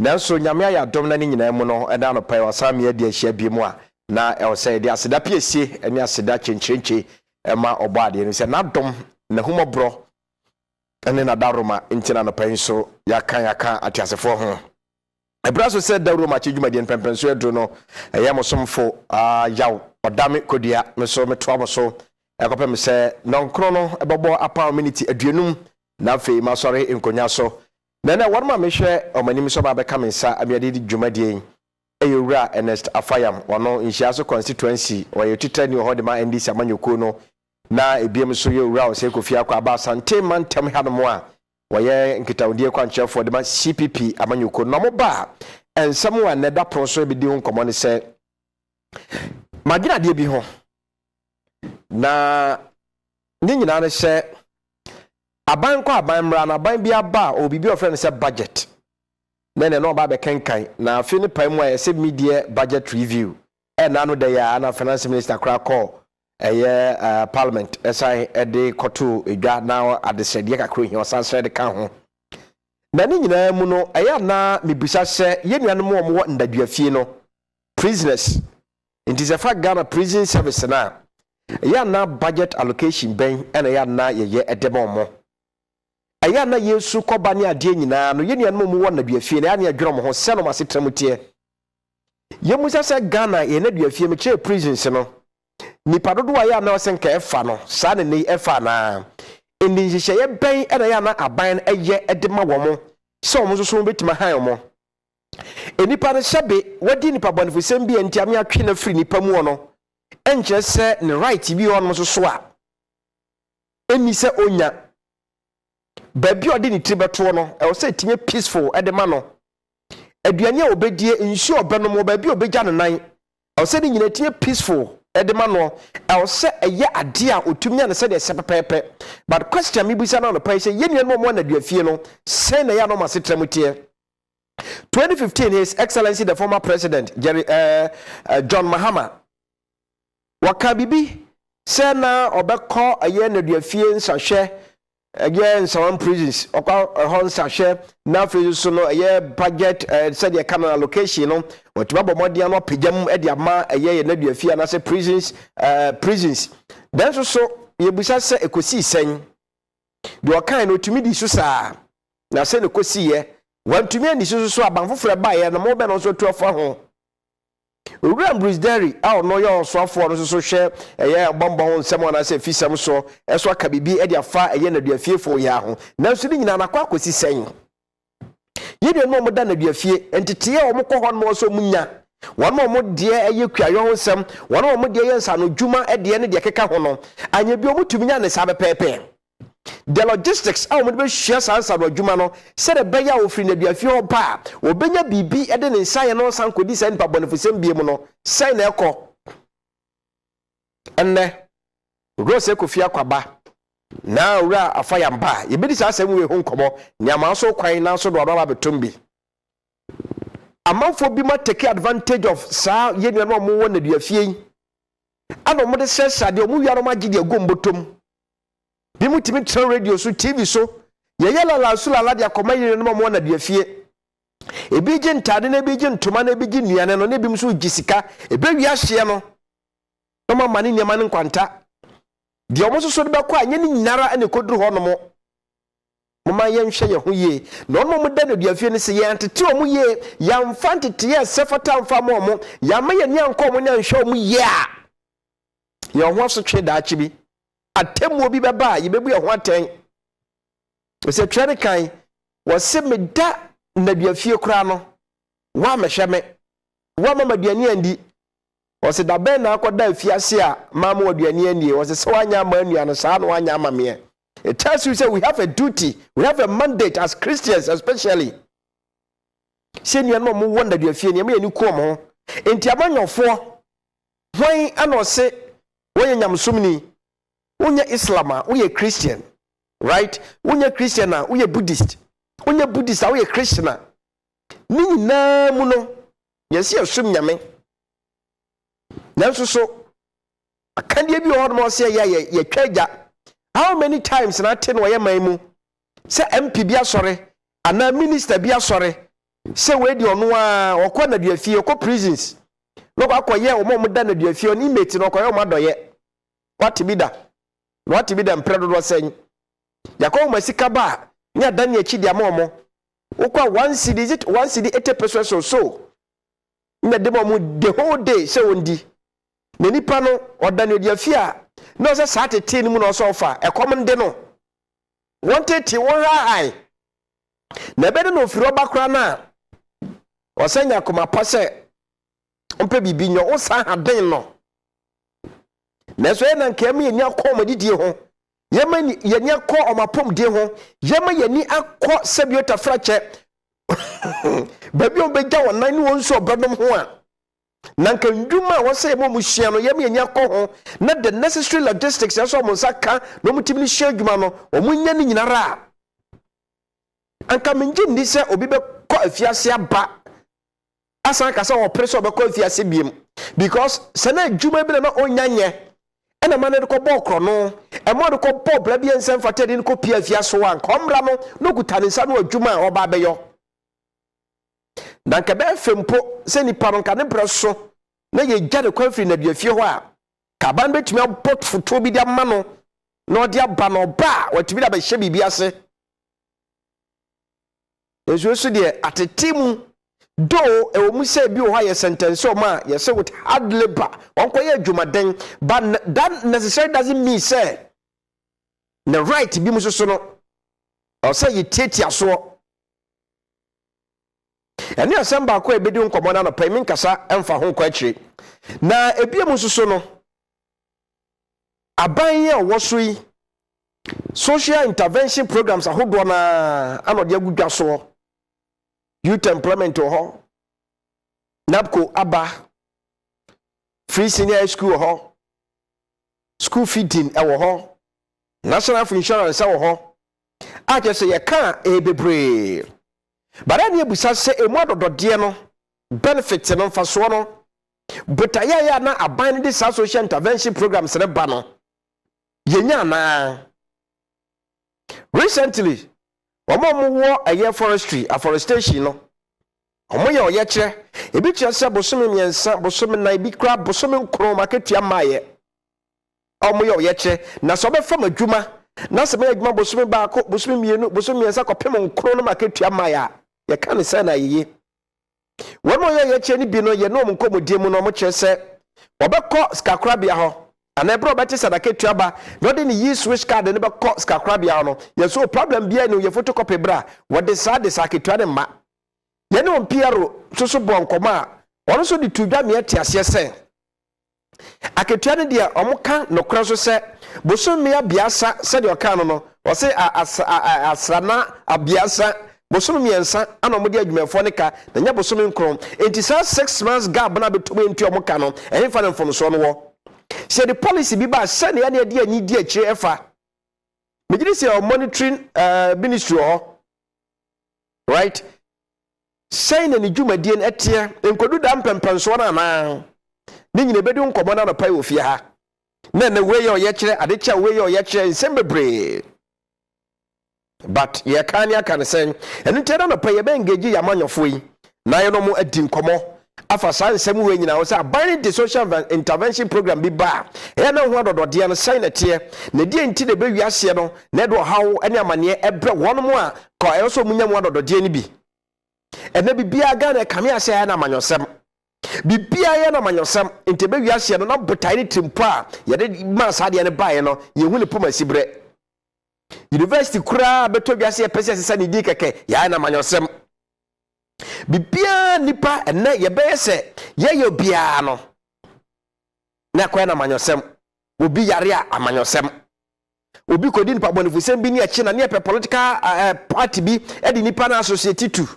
nanso nyame ya dom na ni nyina mu no eda no pai wasam ye de ahia bi mu a na e wo say de aseda piesie ene aseda chenchenche ema obaade no se na dom na humobro ene na daroma ntina no pai so yaka atiasefo ho ebraso said daroma chedwumade pempenso edo no eyamosomfo yaw odame kodia me so me to aboso ekopem se nonkro no ebebo apa minute aduanum na fe masore nkonya so na warma me hwe omanim so ba beka mensa amiade di dwumade eyura Ernest Afayam wono nhia constituency oye titani ho de ma NDC amanyoko no na ebiem so yura o se Kofi Akwa aba sante mantem hanom a woye nkitawdie kwanchefo de ma CPP amanyoko no mo ba ensam wa neda proso bi di ho nkomo ne se magina de bi ho na nyina ne se aban kwa aban mra na aban bi aba obibi ofre ne se budget nene no ba be kenkan na afi ne paimu a se media budget review na no de ya na finance minister kra call parliament esai ede koto edwa na adesede kakro hi osanse de kan ho na ni nyina mu no na mebisa se yenuanom wo mo ndaduafie no prisoners it is a fact Ghana prison service na na budget allocation ben ena na ye edema mo na yesu koba ne ade nyina no yenuanom mu wo ndaduafie na adwero mo ho se no masetremutie yemusa se Ghana ye na duafie me che prisons no nipa dodo wa na osenka efa no sa ne efa na endi nhye ben ena na aban eye edema wo mo se wo so so betima han mo enipa ne sebe wadi nipa bonifusem bi entiame atwe na free nipa mu no enche se ne right bi on so so a eni se onya baby odi ni tribeto no e wo se tinye peaceful edema no aduane a obedie nsu obeno mo baby obegya ne nan e wo se ni nyina tinye peaceful edema no e wo se eye ade a otumnya ne se de se pepepe but question mi bisa na no pai se yenua no mo na duafie no se na ya no masetremutie 2015 His Excellency the former president John Mahama wakabibi se na obekọ aye na duafie nsahwe again some prisons okwa hon sahwe na free so no aye budget said the canal allocation no otiba bomode no pejam e de ama aye na duafie na se prisons then so yebusa se ekosi sen de okan no tumi di so saa na se ne kosi ye wantumi ani so abanfofre ba ye na mo be no so tuafo ho Owura Bruce Derry a no ye osofo no so hwe eye bombo ho nsem na se fisem so eso aka bibi e de afa eye na duafiefo ya ho na so ni nyina na kwa kosi sen ye de no mo da na duafie entete ye o mo ko ho no so munya won mo de eye kuayo ho nsem won mo de ye nsa no dwuma e de ne de keka ho no anya bi o mo tumi nya ne sa pepepe the logistics a mo be hwia sansa do adwuma no se de beya ofri na duafie ho pa obenya bibi e de ne nsaye no san kodi sa nipa bonifusem bie mu no sai na ekọ enne Rose Kofi Akwa na Owura Afayam ba ye bedi sa asem we ho nkomo nyama so kwan na so do ba betombi amanfo bi ma take advantage of sa yenua no mo wona duafie ano mo de sesa de mo wiaro ma gide agombotom bi mutimi tran radio so TV so ye la sulala de akoma yire no mo na duafie ebi je ntade na ebi je ntoma na ebi je nuane no na ebi mso gisika ebe wi ahye no no ma mane nyama ne kwanta de omo so de bakọ anye ni nyinara ane koduru ho no mo mama ye nhwe ye ho ye no no mo da na duafie ne se ye antete omo ye ya mfa ntete ye sefata mfa mo ya ma ye nya nko mo nya nhwe omo ye a ye ho so twe da achi bi atemu obi beba ye bebu ye ho aten o se twere kan wo se me da na duafie kura no wa mehwe me wa mama duani andi wo se da ben na akoda afiase a mama waduani andi wo se wanya ma anua no saa no wanya ama me. It tells you say we have a duty, we have a mandate as Christians especially. Say you no mo wonder duafie ne me ani kom ho enti amanyofo hwan ana se wonya nyamsomni wonya Islam wonya Christian, right? Wonya Christian na wonya Buddhist, wonya Buddhist wonya Christian ni nyina mu no yesi asum nyame nanso so akandie bi ho no se ye twaja. How many times na ten wo ye man mu se MP bi asore ana minister bi asore se we di ono a okọ na duafie okọ prisons no akọye o mo da na duafie ni mate no okọye o madoye what bi da mpredo sen yakọ mo sika ba nya dan ya chi dia mo okọ 1 cedi is it 1 cedi 80 pesos or so nya de mo the whole day se wondi na nipa no oda na duafie a no se sa tete ni mu no so ofa ekom de no wanted to one high na bede no firo bakra na osanya koma pase ompe bibi nyo o sa haden no na so na nkam ye ni akọ didie ho yema ye ni akọ omapom die ho yema ye ni akọ sebiota frache babi obegya wonan ni won so obadom ho a na nka ndwuma wo se mo muhia no yema ye ni akọ ho na the necessary logistics so mo saka no mutimi ni hia dwuma no o munya ni nyinara anka menji ndi se obi be kọ afiase aba asan ka se wo pressure obe kọ afiase biem because se na dwuma bi na onyanye ena mane ko bọ kro no e mo de ko bọ bla bi ensem fatade ni ko pia afiase wa nka omra no kuta ni sa no adwuma oba beyo dan ka be fempo se ni paron ka ne preso na ye gya de kwafri na duafie ho a ka ban betumi abot foto bi dia ma no na odi aba no ba watumi da be hye bibi ase ezo de atetimu do e wo mu se bi wo ha ye sentence o ma ye se with hard labor onko ye adwumaden but that necessarily doesn't mean say the right bi mu so no o say ye tiatia so ene asamba ko ebedi nkomo na no pay nkasa emfa ho kwa akire na ebiem so no aban ye wo so yi social intervention programs ahodo na anode agudwa so youth employment ho NABCO aba free senior school ho school feeding e wo ho national insurance e wo ho a je se ye kan e bebre bara ne ebusa se emu adodode no benefit no mfaso no butaya ya na aban de social intervention programs ne ba no yenya na recently omo wo aye forestry afforestation no omo ye oye kire ebi kire se bosome miensa bosome na ebi kra bosome nkro maketua maye omo ye oye kire na so be fam adwuma na se me adwuma bosome ba ko bosome mienu bosome miensa ko pem nkro no maketua maye ye ka ne se na yeye womo ye kire ni bi no ye no mo nkomodie mu no mo kire se obekọ skakrabia ho ana bro beti sadake tuaba no de ni yi switch card ne be ko skakrabia no ye so problem bia ni ye photocopy bra wo de sa de saketua ne ma ye ne on piero so bonkoma ono so de tudwa me atiase sen aketua ne de omoka no kra so se bosome abiasa se de oka no wo se asrana abiasa bosome miensa ana mo de adwumefo ne ka na nya bosome nkron enti sa 6 months gap na betomo enti omoka no ehfa ne mfom so no wo say the policy bi ba say na ya de anyi di akire efa megidi say monitoring ministry right say na ni dwumadie na etie enkodu da mpempenso na na ni nyine bedi nkomo na no pai ofie ha na we ye oye kire ade cha we ye oye kire nsembebre but ye kan ya kan say enu tera no pai ye be engage ya manyofo yi na ye no mo adi nkomo afa sansem we nyina wo say aban the social intervention program bi ba e na ho adodode no sign etie na die nti de be wiase no na do hawo ene amane ebre wono a ko e so munya mu adodode ni bi ene bibia ga na kame ase ya na manyosem bibia ya na manyosem nti be wiase no na botai ni timpo a ye de ma sade ne bae no ye hu ne poma sibre university kura beto wiase pese sesa ni di keke ya na manyosem bibia nipa ene ye be se ye obia no na kwa na manyosem obi yare a amanyosem obi kodi nipa bonifusem bi ni achi na ne pe political party bi e di nipa na associate to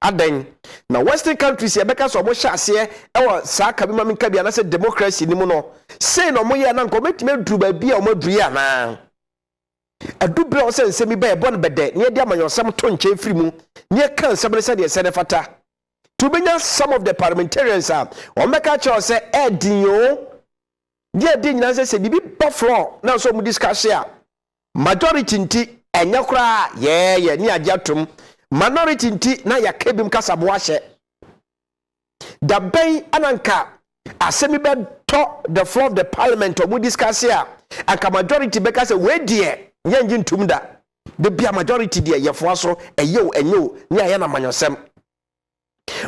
adan na western countries ye beka so mo hyase e wo sa ka bi ma minka bia na se democracy ni mu no say no mo ye na nko metime duru ba bia o maduru ya na adubre o se nsemi ba e bon bede ne dia amanyosem to nche firi mu ne kan sabere se de se ne fata to benya some of the parliamentarians o meka cho se edinyo dia de nyina se bibi bofro na so mu discuss ya majority nti enya kura ye ni ajatum minority nti na yakebim kasabo ahye da ben ananka asemi be to the floor of the parliament omu discuss here anka majority be ka say we die nyenji ntum da the bia majority die yefo so enyo ni aye na manyosem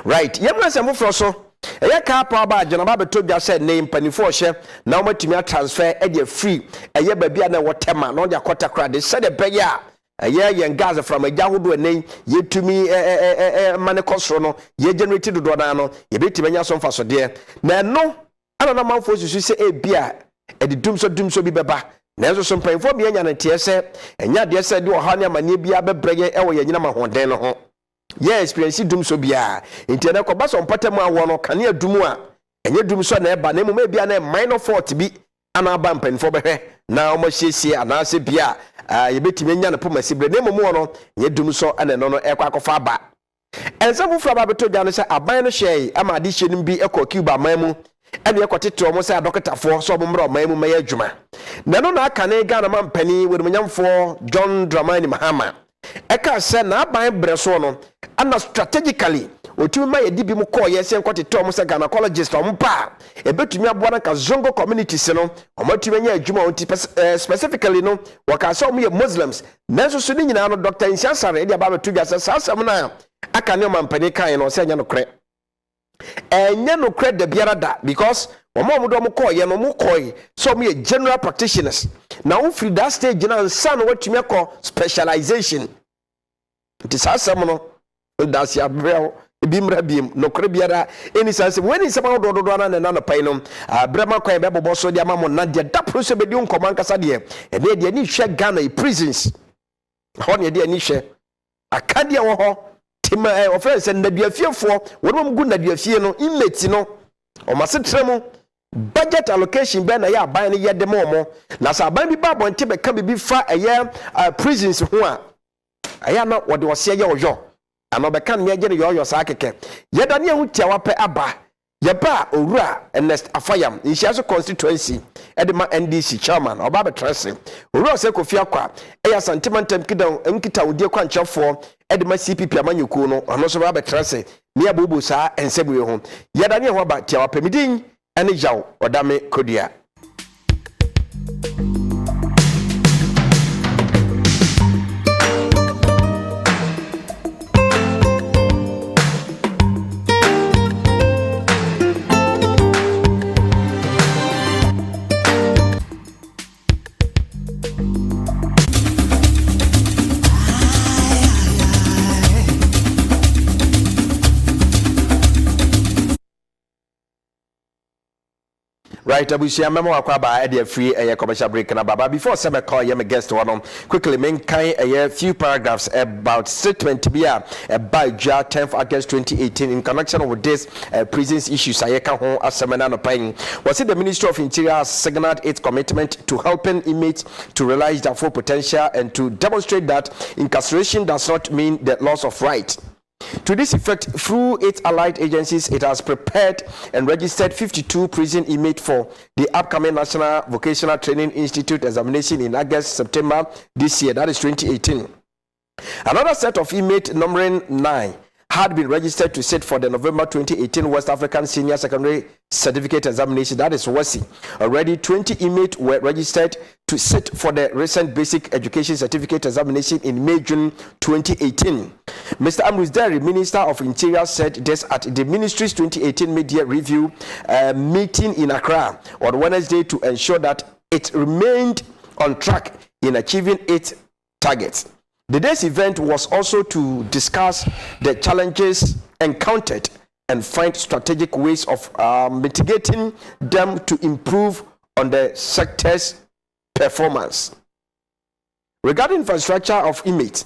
right yemna sem fro so eye ka pa ba agena ba beto bia say ne mpanifo hye na omatumi transfer e de free eye ba bia na wotema na oja kwata kra de say the be ya yen gas from ajahodo enen yetumi mane kosro no ye generate dodo na no ye betime nya so mfaso de na no ana na manfo susu se e bia e de dumso bi beba na enso so mpanfo bia nya na tie se enya de se de oha ne amane bia bebrege e wo ye nyina mahoden no ho ye experience dumso bia enti na ko ba so mpatam awo no kane adumu a enye dumso na e ba na mu ma bia na minor fault bi ana ba mpanfo behwe na o ma hiesie ana se bia ye betime nya na poma sibre na mu no ye dumso ana no ekwa akofa aba ensa fufura ba beto gya no se aban no hye ama ade hye nim bi ekọ Cuba man mu ene ekotete omo se adokitafo so omo mra man mu maye adwuma na no na aka ne Ghana mampani wedumnyamfo John Dramani Mahama eka se na aban bre so no ana strategically otumi ma yedi bi mu call ye se nkotete omo se gynecologist omo pa ebetumi aboa na ka zongo community se no omatumi nya adwuma onti specifically no waka se omo ye Muslims nanso so ni nyina no Dr. Nsiasare e dia ba beto gya se sasam na aka ne mampani kan no se nya no kre enye no kre de biara da because omo do mo call ye no mo call so mo ye general practitioners na wo free that stage na nsa no watumi akọ specialization it sasam no that's ya brel bimra bim no kre biara any sense when is about do na na pai no brema kwan be bobo so dia ma mo na dia da process be di nkoman kasa de e de ni hwe Ghana prisons ho ne de ni hwe akadia wo ho tima offense na duafiefo wonum gu na duafie no inmate no o masetremu budget allocation be na ya aban ne yede mo na sa aban bi ba bonte be ka bi fa eye prisons ho a aya na wode wose ye ojo ano be kan me agye ne yo sa keke yeda ne hu tia wape aba ye ba owura Ernest Afayam Nhyiaso constituency edema NDC chairman oba be trese owura se Kofi Akwa eya sentimental nkita wodie kwanchafo edema CPP amanyuku no ano so ba be trese ne abobo sa ensebuye ho yeda ne ho ba tia wape midin ene jaw odame kodia. Right, abusia memo akwaba e dey free commercial break na baba before sebe call ye my guest one quickly men kind a few paragraphs about statement bia by 10th August 2018 in connection with this prisons issues ayeka ho asemana no pen was it the Ministry of Interior has signaled its commitment to helping inmates to realize their full potential and to demonstrate that incarceration does not mean the loss of right. To this effect, through its allied agencies, it has prepared and registered 52 prison inmates for the upcoming National Vocational Training Institute examination in August-September this year, that is 2018. Another set of inmates, numbering 9, had been registered to sit for the November 2018 West African Senior Secondary Certificate Examination, that is WASSCE. Already 20 inmates were registered to sit for the recent Basic Education Certificate Examination in May-June 2018. Mr. Ambrose Derry, Minister of Interior, said this at the Ministry's 2018 Media Review meeting in Accra on Wednesday to ensure that it remained on track in achieving its targets. The day's event was also to discuss the challenges encountered and find strategic ways of mitigating them to improve on the sector's performance. Regarding infrastructure of inmates,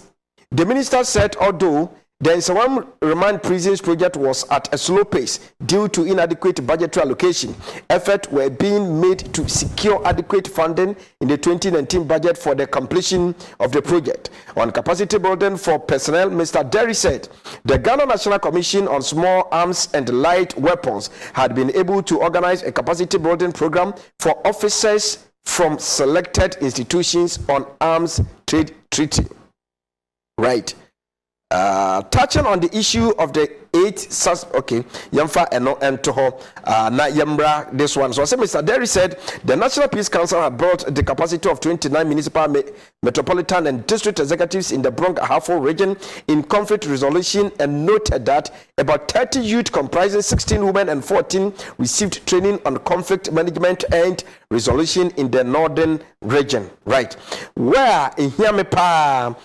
the minister said although the Nsawam Remand Prisons project was at a slow pace due to inadequate budgetary allocation, efforts were being made to secure adequate funding in the 2019 budget for the completion of the project. On capacity building for personnel, Mr. Derry said the Ghana National Commission on Small Arms and Light Weapons had been able to organize a capacity building program for officers from selected institutions on arms trade treaty. Right. Touching on the issue of the 8 okay, Yamfa and Toho, na Yambra, this one. So, Mr. Derry said the National Peace Council had brought the capacity of 29 municipal, metropolitan, and district executives in the Bronx-Ahafo region in conflict resolution and noted that about 30 youth comprising 16 women and 14 received training on conflict management and resolution in the northern region. Right. Where in Hiamepa,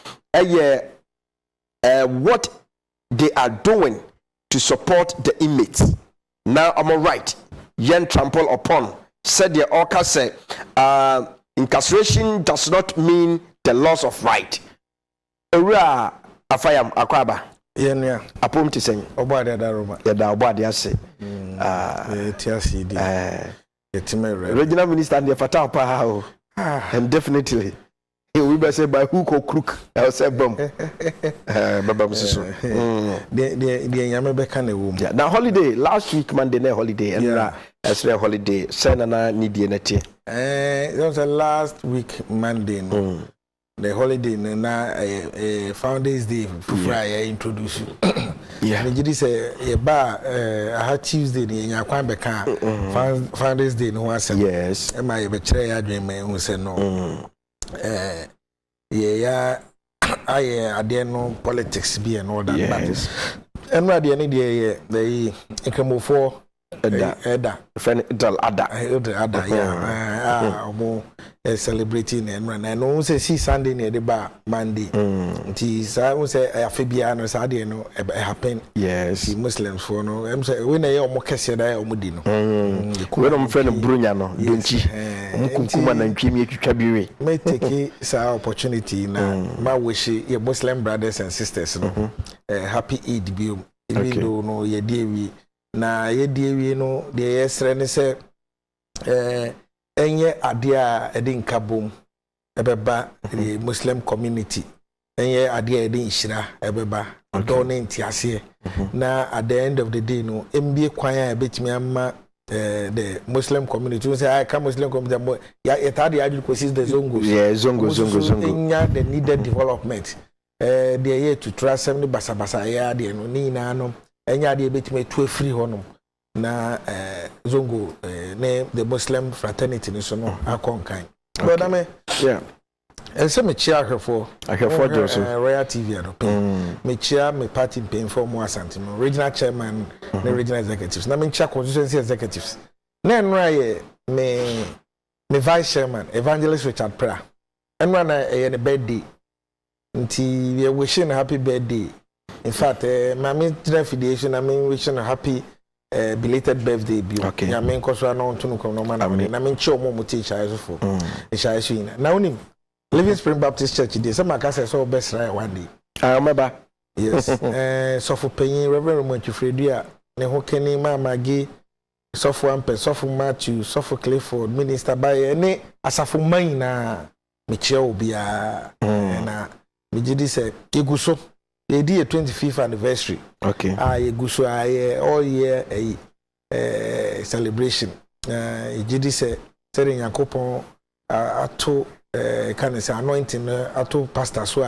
what they are doing to support the inmates. Now, I'm all right. Yen trample upon. Said the Orca said, incarceration does not mean the loss of right. Ura afayam akwaba. Yeah. Apom to say. Obadi adaroma. Yada obadi ase. TRC. Regional Minister and the Fatah Pahao. And definitely. We better say by hook or crook. I'll say bomb. Babam Sisu. The Yamabeka womb. Now holiday last week Monday night holiday and as a holiday. Senana Nidianete. It was a last week Monday. The holiday na Founders Day Friday introduce you. Yeah. And you say a bar I had Tuesday in Yakwambeka Founders Day no one said yes. Am I betray a dream who said no. Yeah, I didn't know politics be and all that. Yes. And what the end they come for Edda. Ada, yeah. More celebrating and run. And no say see Sunday near the bar Monday. Tis I will say a Fabiano Sadia no happen. Yes. Muslims for no. I'm saying when I almost cassia or Mudino. When I'm friend of Brunyano, don't you? Mukuma and Kimi Kabiri. May take sa opportunity na my wish your Muslim brothers and sisters no. Happy Eid be even though no ye dear na ye dear no the yesrene say enye adia edin kabum ebeba the Muslim community enye adia edin shira ebeba don ntiase na at the end of the day no mbie kwan a betimi ama the Muslim community we say I come Muslim community ya etadi adu kwesi the zongo zongo inya the needed development the year to trust them basabasa ya de no ni na no enya de betime to free honum na zongo ne the Muslim fraternity ni so no akonkan but I mean yeah and so me chia for Joseph Royal TV me chia me party paying for more asantimo regional chairman the regional executives na me chia constituency executives na enra me vice chairman evangelist Richard Pra enra na the birthday nti we wishing a happy birthday in fact my affiliation I mean wishing a happy belated birthday bio ya me nkoso na ontunu ko no man na me nche omo muti chaiso for chaiso ina na onim Living Spring Baptist Church dey some akase so best right one day I remember yes so for paying Reverend Montufredia ne ho keni mama gi so for ampe so for Matthew so for Clifford minister by any asafo man na me che obia na me gidi say eguso e di 25th anniversary okay eguso all year celebration e gidi say tell Yakopon ato can say anointing ato pastor so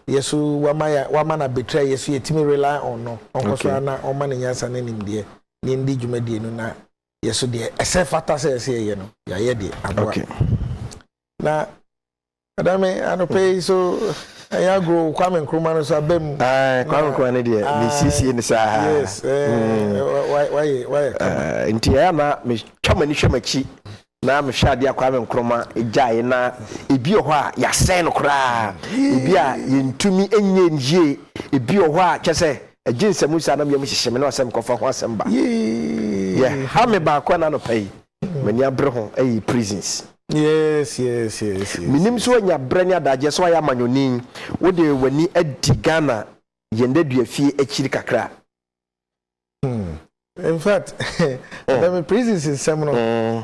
yesu wama na betray yesu yetimi rely on no onkoso na o man nyansa na nim de ni ndi dwumadi no na yesu de ese fata say ye no ya ye de okay na adame anope so ya grow Kwame Nkrumah no so abem Kwame Nkrumah ne de ni sisi ni sa yes why nti ya na me twama ni hwemachi na me hwa de Kwame Nkrumah ejae na ebi ho a ya sen no kra ebi a yentumi enye nje ebi ho a kyese aginsemu sa na me hyehyeme na asem kofa ho asem ba yeah ha me ba kwa na no pai mani abre ho prisons yes minim so nya branya daje so ya manyoni wo de wani adi Ghana yende duafie akiri kakra in fact the prisons in Seminole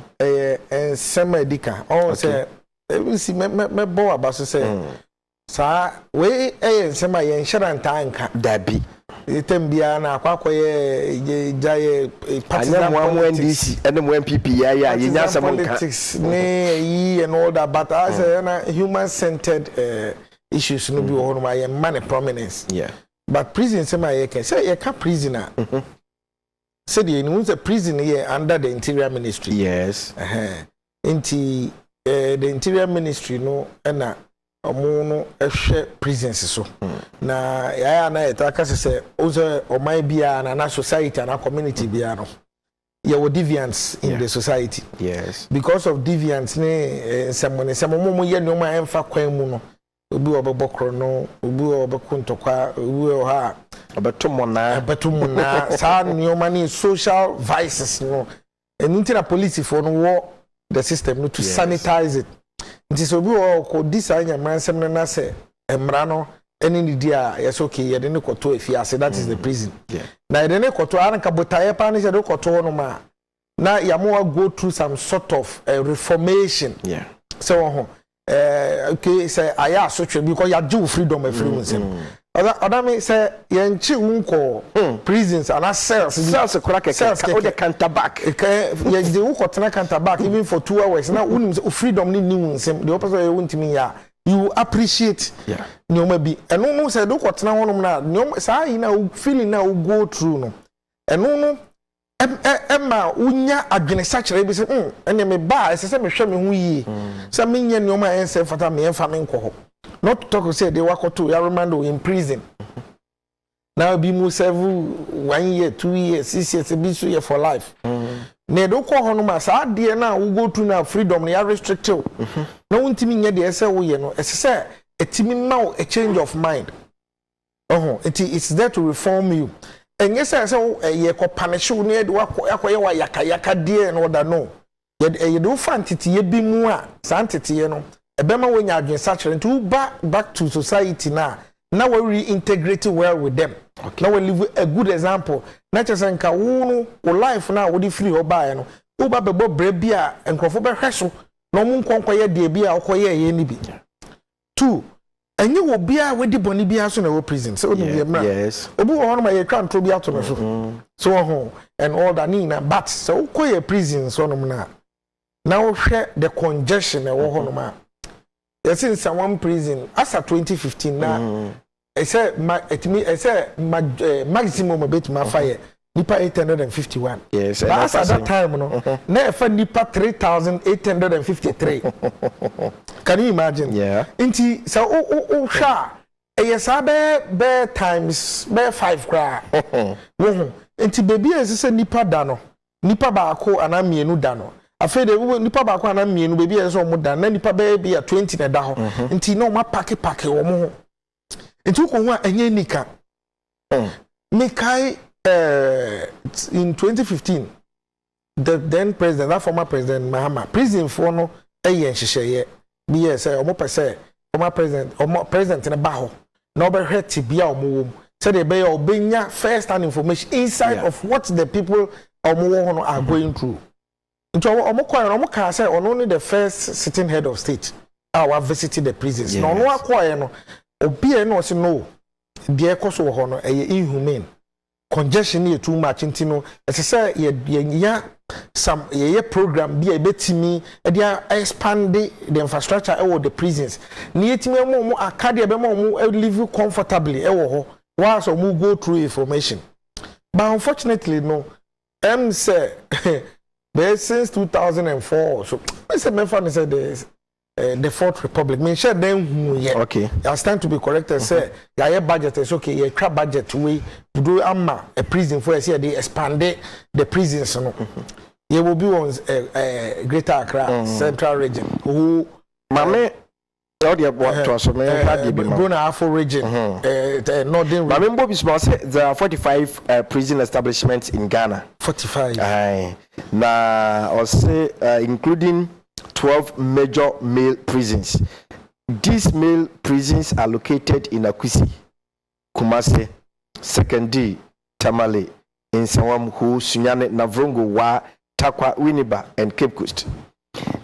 summer dika all say we see me bo abaso say sa we nsema ye nhyeranta nka dabi itembia na akwakoye jaye partisan NDC and MPP ya nya some politics ne and all that but as a human centered issues no be one my money prominence yeah but prison say my say you can prisoner. Say the a prison here under the Interior Ministry. Yes. Into the Interior Ministry no na omo no ehwe prisons so. Na ya na etaka say ozo omai bia na society and community bia no. There were deviants in the society. Yes. Because of deviants some mo ye no ma emfa kwan mu no. Obi obebokro no, obi obekontokwa, obi ha abetumona sa nyoma ni social vices no. Enti na police for no war the system no to sanitize it. Nti so obi ko disanya mansem na say emra no eni ni dia yes okay ye de ne koto afiase that is the prison. Na de ne koto anka botaye pa ne de koto no ma na yamo go through some sort of reformation. So okay say aya so because ya do freedom of freedom. Other me say yenchi unko prisons and cells crack cells o de counter back ye de unko tena counter back even for 2 hours now unim freedom ni nsem the opposite you ntimi ya you appreciate nyoma bi eno no say do ko tena honum na nyoma sa yi na feeling na go through no eno no Emma unya adwene sachere bi se ene me ba ese se me hwe me hu yi se me nya nyoma ense fata me enfa me nko ho not to talk say they work to Yarimando in prison now be mu serve 1 year 2 years 6 years be so year for life ne do ko ho no ma sa de na wo go to na freedom na restricted na wontimi nya de ese wo ye no ese se etimi ma a change of mind it's there to reform you. And yes, I say ye ko punish you ne de wakoye wa yakayaka de no da no ye do fantiti ye bi mu a santiti ye no ebema wonya adwen sachere to back to society now we reintegrate well with them. Now we live a good example na chese nka wo no life na wo di free oba no wo ba bebo bre bia enkrofo be hweso no mu nkonkoye de bia okoye ye ni bi. 2 enye wo bia we di boni bia so na wo prison so no be mra obi wo hono ma ye twa ntro bia to no so ho and all that nina but so koye prison so no na wo hwe the congestion e wo hono ma yes in some prison as 2015 na I say maximum bit ma fire nipa 851 yes but at that time no na fa nipa 3853 can you imagine inti so o hwa yes be times be 5 kra wo inti baby ese nipa da no nipa ba ko ana mienu da no afede nipa ba ko ana mienu baby ese o mu da na nipa be bia 20 na da ho inti no ma pack wo mo inti ko ho enye nika me kai in 2015 the then president that former president Mahama prison for no eye nhihye bi yes omo pese former president ne ba ho na obehwete bia omo wom say dey be obenya first hand information inside of what the people omo wo no are going through nto omo ka say only the first sitting head of state our visited the prisons no no akoye no obi e no say no de ekoso wo ho no eye inhumane congestion is too much intino as I say ye some ye program be a betimi e dey expand the infrastructure e the prisons ni etimi mo akade be mo live comfortably e wo ho once mo go through information but unfortunately no say since 2004 so I say me fan say the Fourth Republic mean share them okay I stand to be corrected say your budget is okay your crap budget we do amma a prison for say they expand the prisons no you will be on Greater Accra Central region who mame all the what to so me Bruna Afro region northern mame mbo bi small say there are 45 prison establishments in Ghana 45 na or say including 12 major male prisons. These male prisons are located in Akwesi, Kumasi, Sekondi, Tamale, Nsawam, Sunyane, Navrongo, Wa, Takwa, Winneba, and Cape Coast.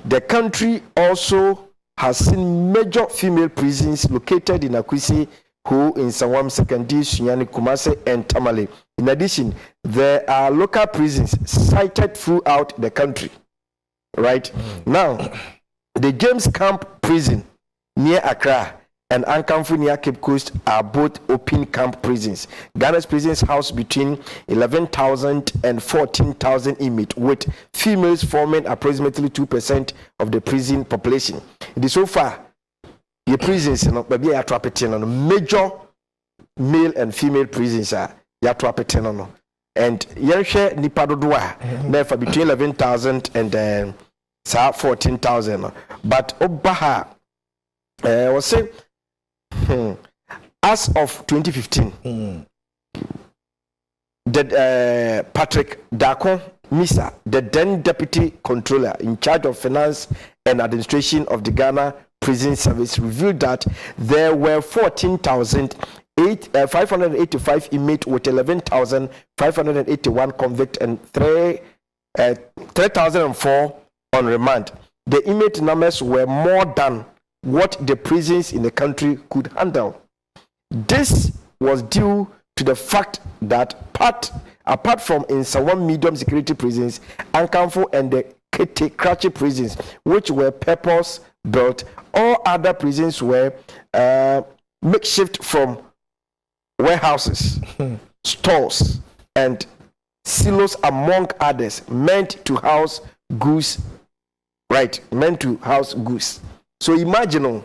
The country also has seen major female prisons located in Akwesi, Nsawam, Sekondi, Sunyane, Kumasi, and Tamale. In addition, there are local prisons sited throughout the country. Right now, the James Camp prison near Accra and Ankamfu near Cape Coast are both open camp prisons. Ghana's prisons house between 11,000 and 14,000 inmates, with females forming approximately 2% of the prison population. It is so far the prisons, maybe are trapping on major male and female prisons are trapping on. And Yanshe Nipadodua, therefore between 11,000 and 14,000. But Obaha was saying, as of 2015, the Patrick Dako Misa, the then deputy controller in charge of finance and administration of the Ghana Prison Service, revealed that there were 14,585 inmates with 11,581 convicts and 3,004 on remand. The inmate numbers were more than what the prisons in the country could handle. This was due to the fact that apart from in some medium security prisons, Ankamfu and the Karachi prisons, which were purpose-built, all other prisons were makeshift from warehouses, stores, and silos, among others, meant to house goods. Right, meant to house goods. So imagine,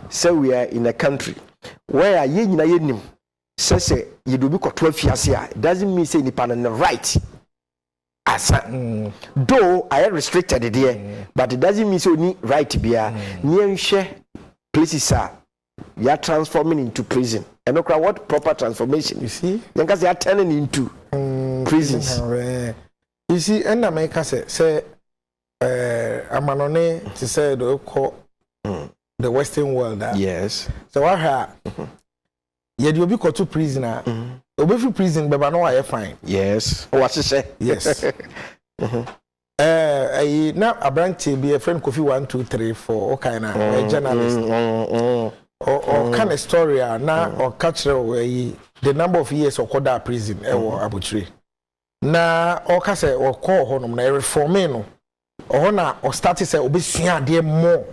say we are in a country where it doesn't mean say the right. Though I am restricted there, but it doesn't mean so ni right be near share places are transforming into prison. And look at what proper transformation. You see, because they are turning into prisons. You see, and America say Amanone to say the Western world. Yes. So I have you'll be called to prisoner. You'll be free prison, but I know I fine. Yes. What's it say? Yes. Now a branch be a friend Kofi 1, 2, 3, 4, all kind of journalist. Or kind of story now or catch the number of years of Koda prison or Abutree. Na oka say or call honum na reforming no ohona or start say obesua de more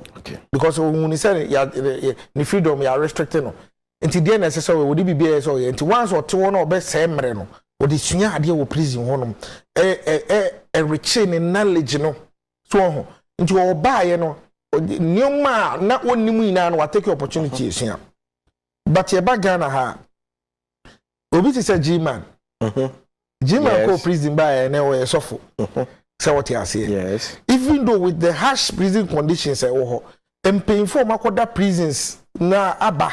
because when you say the freedom you are restricted no enti dey na say we would be be so enti once or two no obe say mere no we dey sua ade wo prison honum retain knowledge no so ho enti wo ba ye no nyoma na wonimu ina no take opportunity sua but ye ba Ghana ha obi ti say G-man Jima ko prison by and we suffer. Say what you say. Yes. Even though with the harsh prison conditions and painful makoda prisons na aba.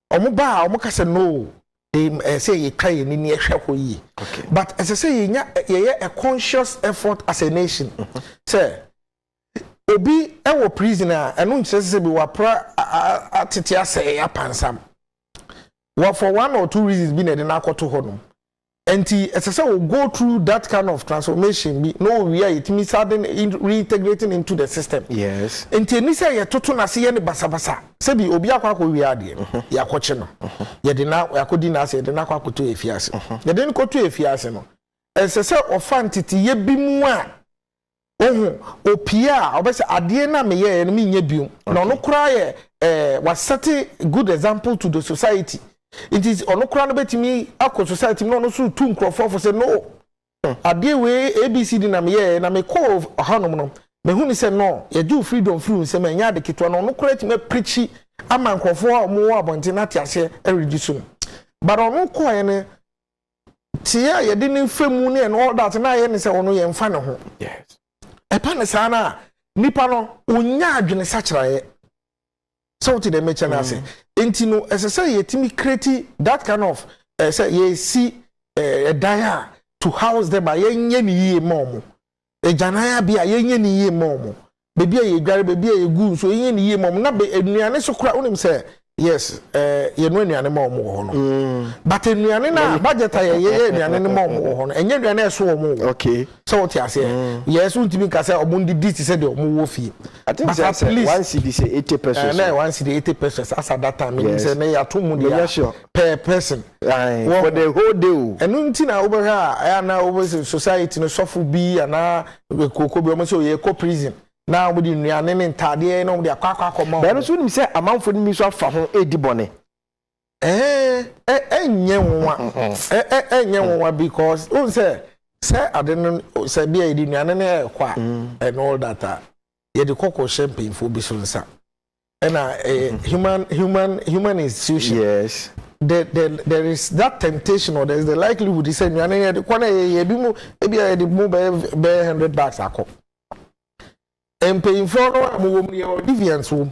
Omo ba omo ka say no. They say you try ni ni ehwe yi. But as I say ye a conscious effort as a nation. Say obi e wo prisoner enu say be wa pra atete ase ya pansam. Well, for one or two reasons be na de na akoto honum. And as I say, we'll go through that kind of transformation. No, we are it means reintegrating into the system. Yes. And Nisa, ya toto na si yani basa. Sebi obia kwa we are there. Ya koche no. Ya dena ya kodina se dena kwa kutu efiase. Ya dena kutu efiase no. As I say, ofantiti ye bimu a. Opia obese ade na meye no me nya biu. Na no kura ye was set good example to the society. It is onokura no betimi akọ society no no so two nkrofo for say no ade we abcd na me na me call hanom no me hu ni say no ye do freedom free say me nya de ketwa no onokura ti me preach ama nkrofo a mo abonte na tiase e reduce no but onokọ ye ne tie ye de ni femu ne all that na ye ni say ono ye mfa ne ho yes e pa ne sa na nipa no onya adwene sachira ye so to the mention say intino as I say yetimi create that kind of say ye see a dia to house them by yenye ni ye momo e janaya bia yenye ni ye momo bebi ye dware bebi ye gu so yenye ni ye momo na be enuane so kura onim say yes ye no enuane momo ho no but enuane na budget ye enuane ne momo ho no enye enuane eso mo okay so what you say yes untimi ka say omundi dit say de omo wo fie I think that's one CD say 80 pesos. No, one CD 80 pesos as at that time. Yes. Say na ya to mu per person. For the whole day. And unti na over here, I na over society no suffer be and na koko be almost ye co prison. Now we didn't run in Tadia, no, they are quack. But as soon as say amount for me so for home, Dibone. Because say I didn't say be a dinner and all that. Yeah, the cocoa champagne for Bisonsa. And human institution. Yes. There is that temptation, or there is the likelihood to say, maybe I did move $100 and paying for deviance room.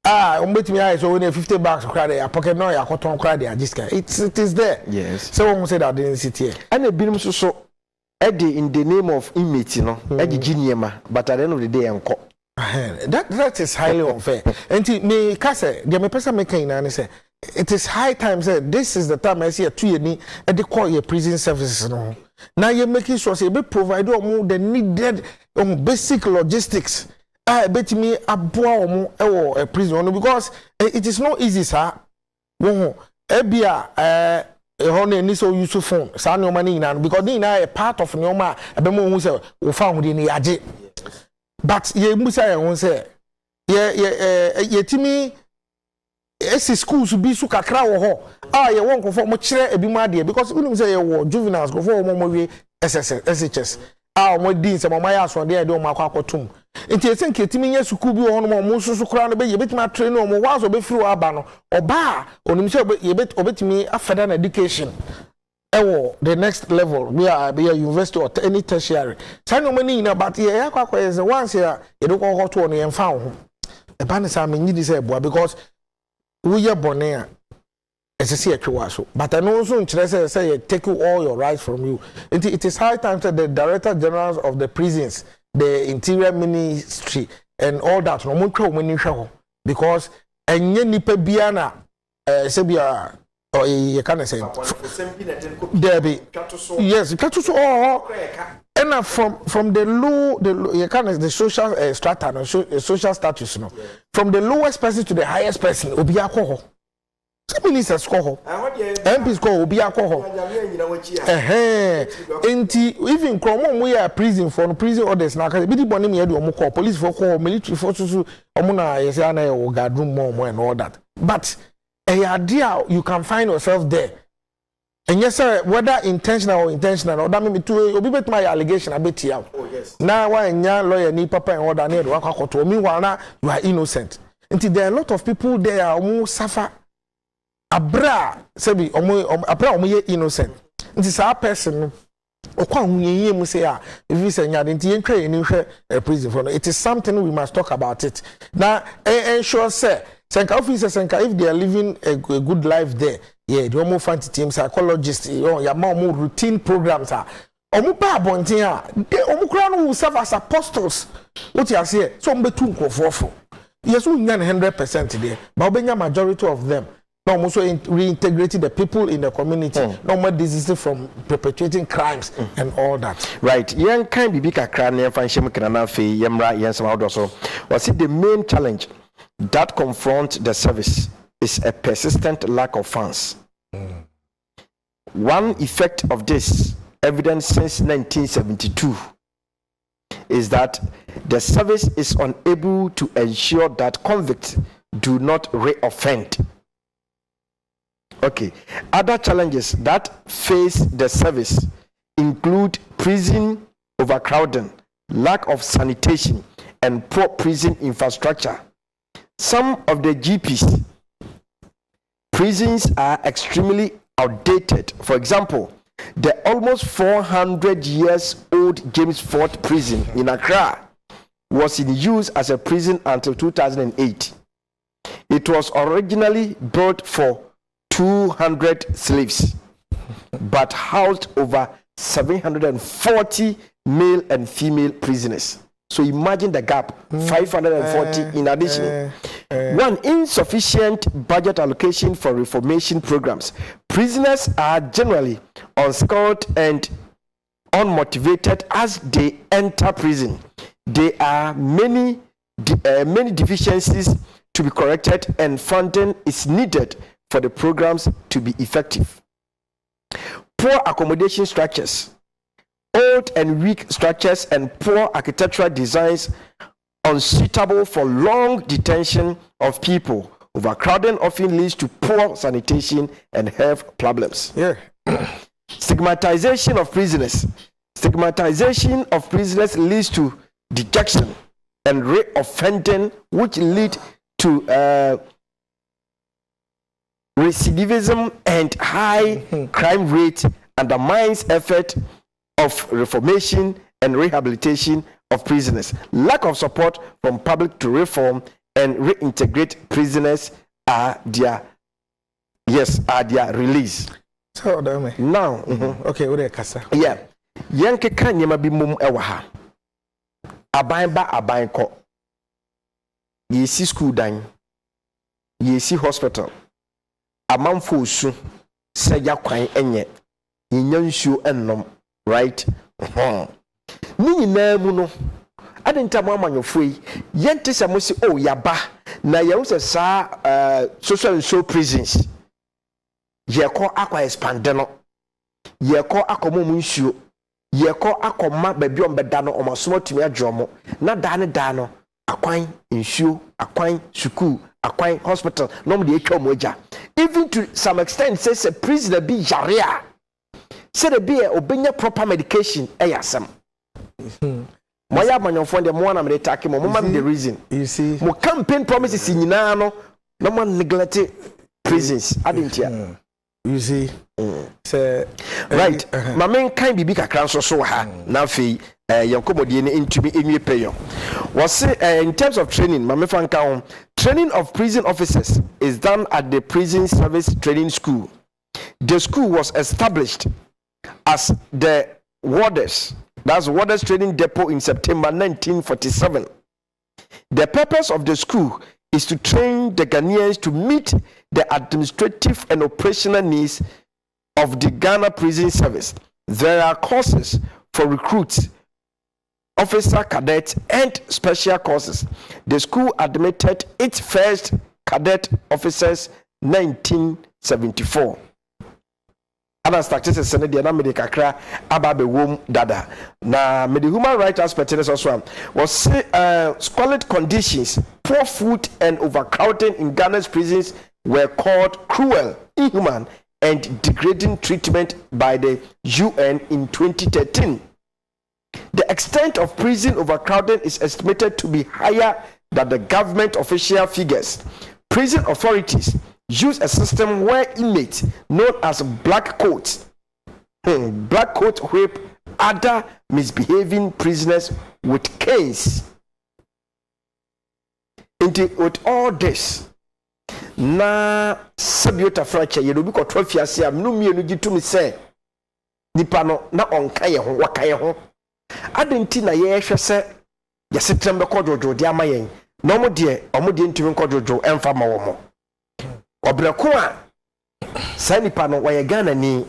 Bet me I so only $50 credit, a pocket no, I cotton credit, it is there. Yes. Someone said I didn't sit here. And a bit so Eddie in the name of image, Eddie Geniema, but at the end of the day, I'm caught. That is highly unfair. And me, Casse, the person making and say, it is high time, say, this is the time I see a 2 year and they call your prison services. No. Now you're making sure say, be provide more the needed basic logistics. I bet me a boy or a prison because it is not easy, sir. Ebia, honey, ni so use phone, son, your money, because they are a part of your man, a bemo who say, we found in the aje. But ye musa won say ye timi esi schools bi su kakra wo ho ye won kofo mo kire ebi ma de because we know say ye wo juveniles kofo mo we SHS mo din se mo ya so de o ma kwakotum enti ye think timi nye school bi wo no mo susu kra no be ye betima train no mo wa so be free aba no oba onim se ye obetimi afeda na education the next level we are university or any tertiary say no money na but here akwa is once here you don't go to on yen fa ho e ba ne say me nyidi say boa because we ye bone a esese atwa so but I know so nkyere say you take all your rights from you it is high time that the director generals of the prisons the interior ministry and all that no mo twa mo ni hwe ho because enye nipa bia na se bia or you can say Debbie. Yes, and from the low you can the social strata no social status no from the lowest person to the highest person obi akoho some ministers ko MPs ko obi akoho even kromo we are prison for prison orders na ka bi di boni me e do mo call police for call military for so omo na yes na e guard room more and all that but a idea you can find yourself there and yes sir whether intentional or intentional or that maybe to obi bet my allegation abet here now why nya lawyer ni papa and order near wakakoto meanwhile now you are innocent until there are a lot of people there who suffer abra sebi abra omo innocent until say person okwa hunye mu say if you say nya nti yentwa yeni hwe prison for it is something we must talk about it now ensure say Senka officers, Senka, if they are living a good life there, yeah, the more fancy team psychologists, your more routine programs are. Omupa bontia, they omukran will serve as apostles. What you say? Some be too for. Yes, we 100% there, but the majority of them now also reintegrating the people in the community. No more diseases from perpetuating crimes and all that. Right. Young kind be big a crime and function can fe yemra yen some so. Was it the main challenge that confronts the service is a persistent lack of funds. One effect of this, evident since 1972, is that the service is unable to ensure that convicts do not re-offend. Okay. Other challenges that face the service include prison overcrowding, lack of sanitation, and poor prison infrastructure. Some of the GPs prisons are extremely outdated. For example, the almost 400 years old James Fort prison in Accra was in use as a prison until 2008. It was originally built for 200 slaves, but housed over 740 male and female prisoners. So imagine the gap, 540 in addition. One, insufficient budget allocation for reformation programs. Prisoners are generally unskilled and unmotivated as they enter prison. There are many deficiencies to be corrected, and funding is needed for the programs to be effective. Poor accommodation structures. Old and weak structures and poor architectural designs unsuitable for long detention of people. Overcrowding often leads to poor sanitation and health problems. Yeah. Stigmatization of prisoners. Stigmatization of prisoners leads to dejection and reoffending, which lead to recidivism and high crime rate, undermines effort of reformation and rehabilitation of prisoners. Lack of support from public to reform and reintegrate prisoners are their release. So Now, okay, what are kasa? yeah, yankeka nyema bi mum ewa ha. Aban ba aban ko. Yesi school dan. Yesi hospital. Amanfo su se yakwan enye. Yenya nsuo ennom, right? Ni nyina mu no adenta mo amanyofo yi yente se mo se oh yaba na yehu se sa social and so prisons yeko akwa expand no yeko akomo mu nsuo yeko akoma baabi ombeda no omasomo tumi adwomo na da no akwan nsuo akwan school akwan hospital no mo de atwa mo agya even to some extent says a prisoner be yarea said a be obenya proper medication ayasam. Moya manyofo de mo na me take mo mama the reason you see mo campaign promises nyina no mo neglect prisons adentia you see say right ma men kan bibi kakra so ha na afei yankomodie ne ntumi enwie peyo was in terms of training ma me fan kan training of prison officers is done at the prison service training school. The school was established as the warders, that's Warders Training Depot, in September 1947. The purpose of the school is to train the Ghanaians to meet the administrative and operational needs of the Ghana Prison Service. There are courses for recruits, officer cadets, and special courses. The school admitted its first cadet officers 1974. Other statistics said the American kakra ababe wom dada. Na the human rights aspect is also was squalid conditions, poor food, and overcrowding in Ghana's prisons were called cruel, inhuman, and degrading treatment by the UN in 2013. The extent of prison overcrowding is estimated to be higher than the government official figures. Prison authorities use a system where inmates known as black coats whip other misbehaving prisoners with canes. With all this, na sabiota fracture you be ko 12 years am no mienu gitumi say nipa no na onka ye ho waka ye ho adenti na ye hwe se yesetrem be kodwojo de amayen na omode ntumi kodwojo emfa ma wo mo obreko a sanipa no waye Ghana ni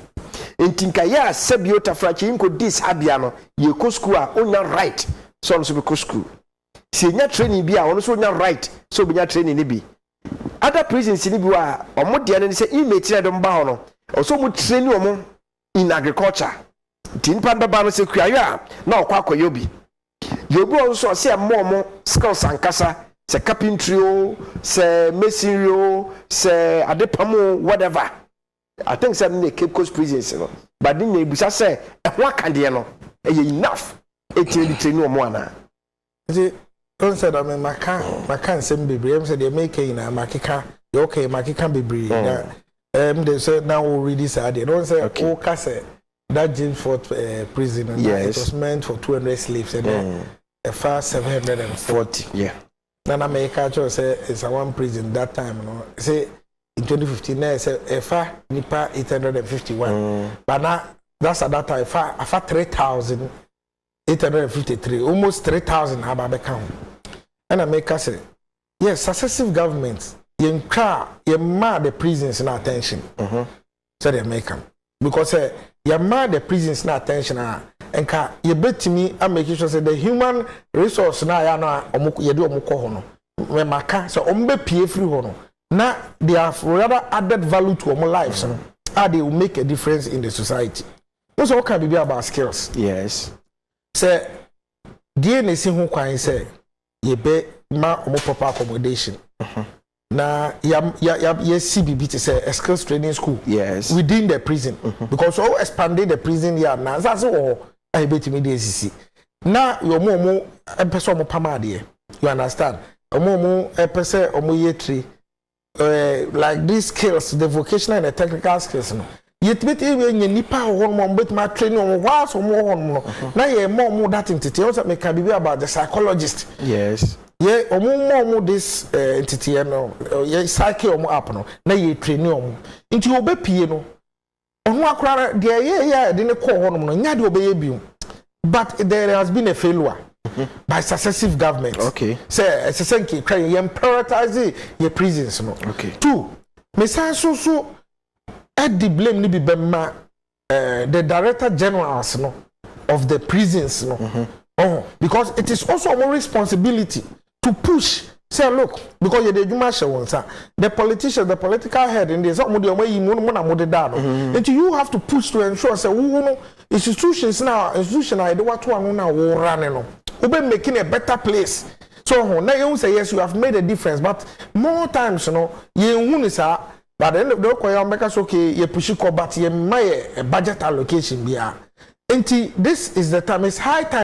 ntinka ya sabiota fracture inko dis abia no ye ko school a onya right so no so be ko school si nya training bi a ono so onya right so be nya training ni bi other prisons ni bi wa omode ne say inmate na dem ba ho no so mu training omo in agriculture tinpa baba no se kuayo a na okwa akoyobi yobi on so say mo skills ankasa se carpentry o se masonry o se adepamo whatever. I think some the Cape Coast prisons no but then you busa say ho akande no enough etiri training omo ana see don't say that maka nsem bebre em say they make na makeka you okay makeka bebre they say now we read this idea don't say okay say that James Fort prison and it was meant for 200 slaves and far 740 Nana America just say it's a one prison that time no say in 2015 there say far nipa 851 but now that's at that time far 3,853 almost 3,000 about the count and America say yes successive governments you mad the prisons in attention so the American because you mad the prisons in attention and you bet me I make sure say the human resource na ya na you do omukọ ho no we maka so ombe pie free ho no na they have rather added value to our lives no they will make a difference in the society. Also what can be about skills? Yes. Say DNA si ho kwan say ye be ma omo proper accommodation na ya CBB to say a skills training school yes within the prison because all expanding the prison here na that's all I bet me the ACC na your momo e person mo pamade you understand omo e person omo yetri like these skills the vocational and the technical skills no yet bit even nipa ho mo bet ma training on whilst omo ho no na ye mo that entity also make can be about the psychologist yes ye omo this entity no ye psyche omo app no na ye training omo nti obepie no onu akora de ye de ne ko ho no nya de obeye biu but there has been a failure by successive governments okay say SSNK try ye prioritize your prisons no okay two me san so at the blame ni bi bema the director generals no of the prisons no because it is also our responsibility to push say look because you dey juma she won sa the politician the political head in this some dey omo yi mu na mo dey da no and you have to push to ensure say we no institutions now institutional dey what one na wo run no we be making a better place so now you say yes you have made a difference but more times you know you hu ni sa but then the koya make us okay you push ko but you my budget allocation bia. This is the time, it's high time.